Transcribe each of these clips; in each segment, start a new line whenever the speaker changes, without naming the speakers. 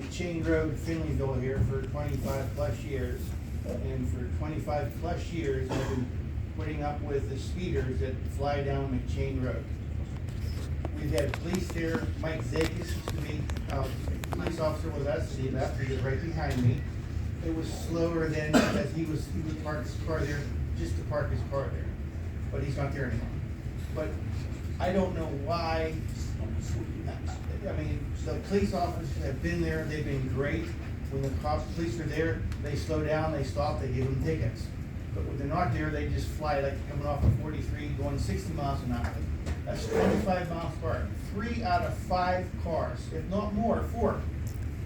McChain Road, Finleyville here for 25 plus years. And for 25 plus years, I've been putting up with the speeders that fly down McChain Road. We've had police here. Mike Zakis used to be a police officer with us. He left. He was right behind me. It was slower then because he would park his car there just to park his car there. But he's not there anymore. But I don't know why. I mean, the police officers have been there. They've been great. When the police are there, they slow down, they stop, they give them tickets. But when they're not there, they just fly like coming off of 43, going 60 miles an hour. That's 25 miles per hour. 3 out of 5 cars, if not more, 4,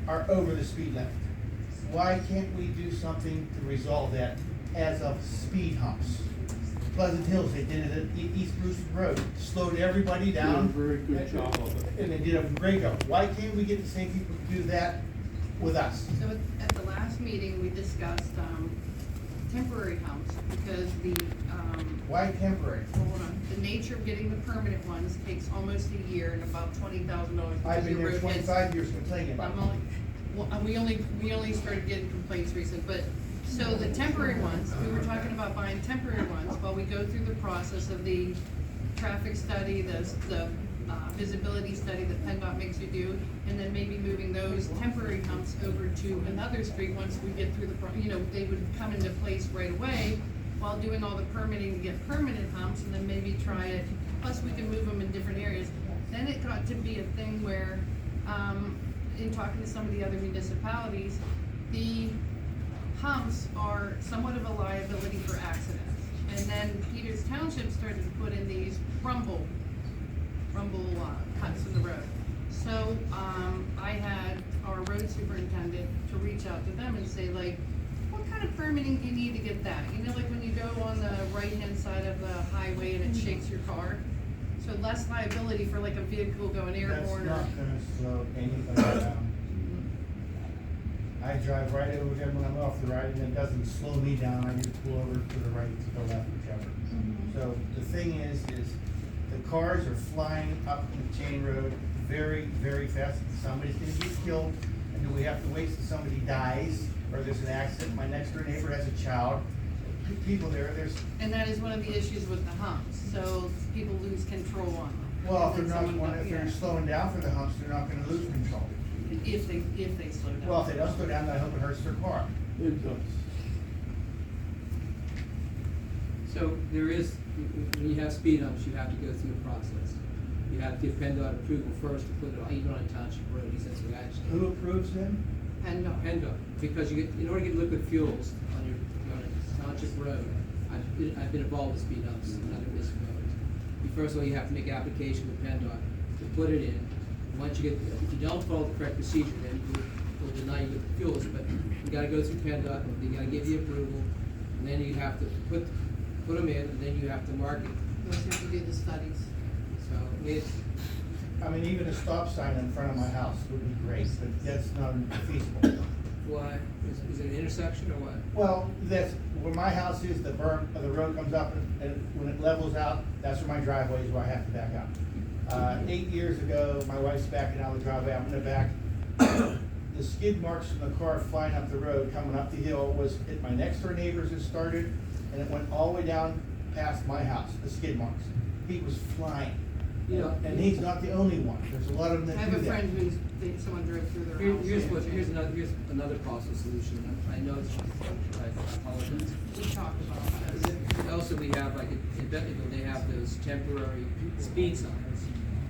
are over the speed limit. Why can't we do something to resolve that as of speed humps? Pleasant Hills, they did it at East Bruce Road, slowed everybody down.
Very good job of it.
And they did a great job. Why can't we get the same people to do that with us?
So at the last meeting, we discussed temporary humps because
Why temporary?
hold on, the nature of getting the permanent ones takes almost a year and about $20,000.
I've been there 25 years complaining about it.
We only started getting complaints recent, but, so the temporary ones, we were talking about buying temporary ones while we go through the process of the traffic study, the visibility study that PennDOT makes you do, and then maybe moving those temporary humps over to another street once we get through they would come into place right away while doing all the permitting to get permanent humps, and then maybe try it, plus we can move them in different areas. Then it got to be a thing where, in talking to some of the other municipalities, the humps are somewhat of a liability for accidents. And then Peters Township started to put in these rumble cuts in the road. So, I had our road superintendent to reach out to them and say, like, what kind of permitting do you need to get that? You know, like when you go on the right-hand side of the highway and it shakes your car? So less liability for like a vehicle going airborne.
That's not gonna slow anybody down. I drive right over them when I'm off the right, and it doesn't slow me down. I just pull over to the right, to the left, whichever. So the thing is the cars are flying up McChain Road very, very fast. Somebody's gonna get killed, and do we have to wait till somebody dies, or there's an accident? My next door neighbor has a child. People there's.
And that is one of the issues with the humps, so people lose control on them.
Well, if they're slowing down for the humps, they're not gonna lose control.
If they slow down.
Well, if they don't slow down, I hope it hurts their car.
It does.
So there is, when you have speed humps, you have to go through a process. You have to give PennDOT approval first to put it on, even on a township road, he says we actually.
Who approves them?
PennDOT.
PennDOT, because you get, in order to get liquid fuels on your township road, I've been involved with speed humps and other municipalities. First of all, you have to make an application with PennDOT to put it in. Once you get, if you don't follow the correct procedure, then we'll deny you liquid fuels, but you gotta go through PennDOT, they gotta give you approval, and then you have to put them in, and then you have to market.
Those have to do the studies.
So it's,
I mean, even a stop sign in front of my house would be great, but that's not feasible.
why, is it an intersection or what?
Well, that's, where my house is, the road comes up, and when it levels out, that's where my driveway is, where I have to back up. 8 years ago, my wife's backing out of the driveway, I'm gonna back. The skid marks from the car flying up the road, coming up the hill, was at my next door neighbors it started, and it went all the way down past my house, the skid marks. He was flying.
Yeah.
And he's not the only one, there's a lot of them
I
that do
have a
that.
friend someone drove through their house.
Here's another possible solution, I know it's, I apologize.
We talked about that.
Also, we have, like, in Bentonville, they have those temporary speed signs.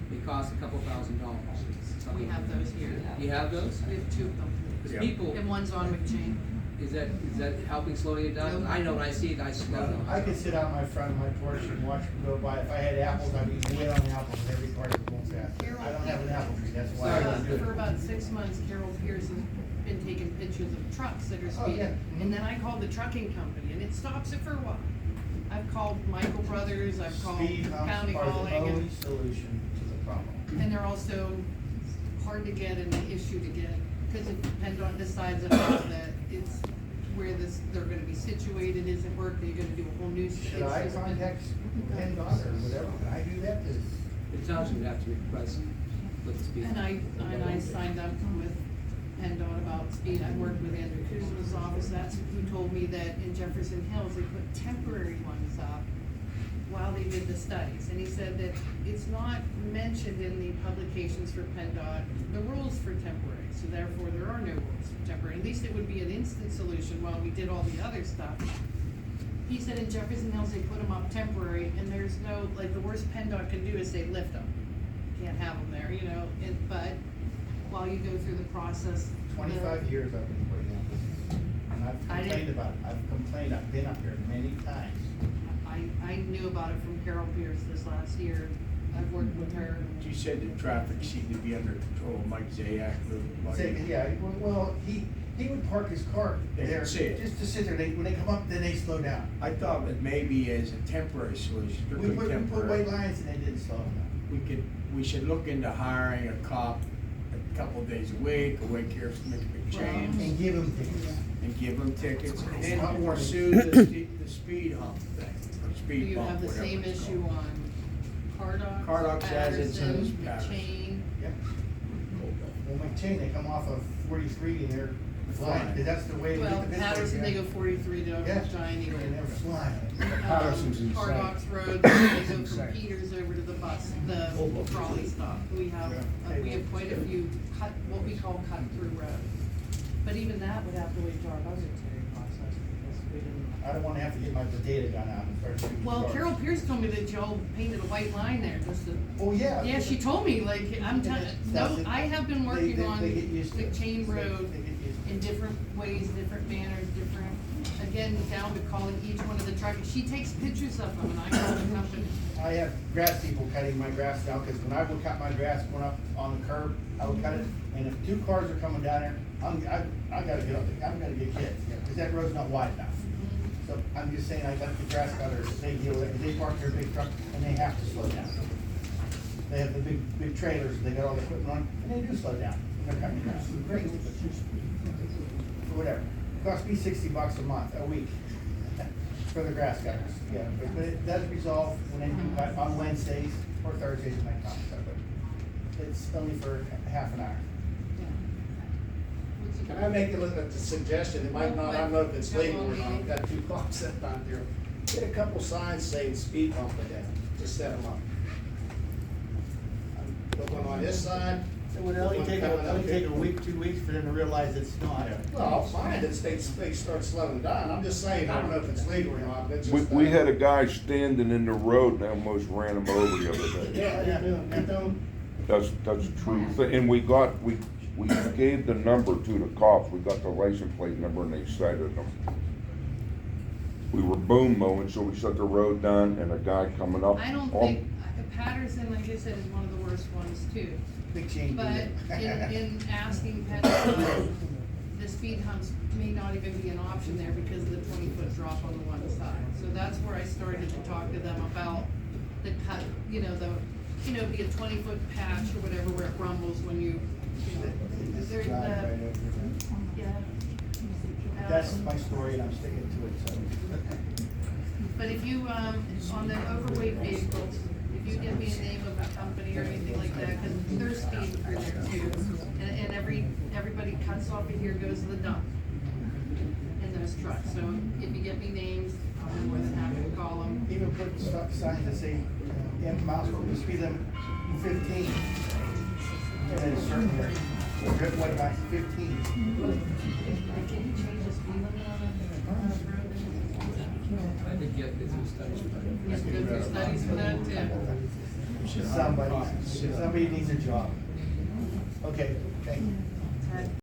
They cost a couple $1,000.
We have those here.
You have those?
We have 2 of them.
Because people,
And one's on McChain.
is that helping slow you down? I know when I see it, I slow down.
I could sit out my front of my porch and watch them go by. If I had apples, I'd be way on the apples every car is going fast. I don't have an apple tree, that's why I don't do
For
it.
about 6 months, Carol Pierce has been taking pictures of trucks that are
Oh, yeah.
speeding. And then I called the trucking company and it stops it for a while. I've called Michael Brothers, I've called
Speed
County
humps are the
Hauling,
only solution to the problem.
and they're also hard to get and an issue to get. Because if PennDOT decides that it's where they're gonna be situated isn't working, you're gonna do a whole new.
Should I contact PennDOT or whatever? Can I do that? 'Cause
The township would have to request with the speed.
And I signed up with PennDOT about speed, I worked with Andrew Kuzma's office, that's who told me that in Jefferson Hills, they put temporary ones up while they did the studies, and he said that it's not mentioned in the publications for PennDOT, the rules for temporary, so therefore there are no rules for temporary, at least it would be an instant solution while we did all the other stuff. He said in Jefferson Hills, they put them up temporary, and there's no, like, the worst PennDOT can do is they lift them. Can't have them there, you know, but while you go through the process.
25 years I've been putting up with this, and I've
I
complained
didn't-
about it, I've been up here many times.
I knew about it from Carol Pierce this last year, I've worked with her.
You said the traffic seemed to be under control of Mike Zayak.
Yeah, well, he would park his car
They
there,
can see it.
just to sit there, when they come up, then they slow down.
I thought that maybe as a temporary solution,
We
strictly
put
temporary,
white lines and they didn't slow them
we should look into hiring a cop a couple of days a week, awake here from McChain,
down. And give them tickets.
and give them tickets, and
It's not
then
warning.
pursue the speed hump thing, or
Do
speed
you
bump,
have the
whatever
same
it's
issue
called.
on Cardox?
Cardox has it, so does
Patterson,
Patterson.
McChain?
Yeah. Well, McChain, they come off of 43 and they're flying,
Flying.
'cause that's the way.
Well,
the business
Patterson,
is,
they
yeah.
go 43 to
Yeah.
Giant Eagle.
And they're flying.
Patterson's insane.
Cardox Road, they go from
Insane.
Peters over to the bus, the trolley stop. We have quite a few what we call cut-through road. But even that would have to wait till our budgetary process because we didn't.
I don't wanna have to get my potato gun out and start shooting.
Well,
cars.
Carol Pierce told me that y'all painted a white line there just to.
Oh, yeah.
Yeah, she told me, like, I'm telling,
That's
no,
it.
I have been working
They
on
get used to it.
McChain
They
Road
get used to it.
in different ways, different manners, different, again, down to calling each one of the trucks. She takes pictures of them and I call the company.
I have grass people cutting my grass now, cause when I would cut my grass going up on the curb, I would cut it, and if 2 cars are coming down there, I gotta get up, I'm gonna get hit, cause that road's not wide enough. So I'm just saying, I got the grass cutters, they deal with it, 'cause they park their big truck, and they have to slow down. They have the big trailers, they got all the equipment on, and they do slow down, they're cutting grass, crazy, but whatever. Cost me $60 a month, a week, for the grass cutters, yeah, but it does resolve when they do cut on Wednesdays or Thursdays when I come, so, but it's only for half an hour.
Can I make a suggestion, it might not, I don't know if it's legal or not, I've got 2 clocks set on there. Get a couple signs saying speed bump it down, just set them up. Put one on this side.
It would only take a week, 2 weeks for them to realize it's not.
Well, fine, they start slowing down, I'm just saying, I don't know if it's legal or not, but it's just.
We had a guy standing in the road and almost ran him over the other day.
Yeah, and don't,
That's the truth. And we gave the number to the cops. We got the license plate number and they cited them. We were boom mowing, so we shut the road down and a guy coming up.
I don't think, Patterson, like I said, is one of the worst ones too.
big change.
But in asking PennDOT, the speed humps may not even be an option there because of the 20-foot drop on the one side. So that's where I started to talk to them about the cut, be a 20-foot patch or whatever where it rumbles when you. There's
Drive right over it.
yeah.
That's my story and I'm sticking to it, so.
But if you, on the overweight vehicles, if you give me a name of a company or anything like that, because there's speed through there too. And everybody cuts off of here, goes to the dump in those trucks. So if you get me names, I'll be more than happy to call them.
Even put stop signs that say, miles per hour, speed limit 15. And then a certain area, red, white, lights, 15.
Can you change the speed limit on the road?
I think you have to do studies for that.
You have to go through studies for that too.
Somebody needs a job. Okay, thank you.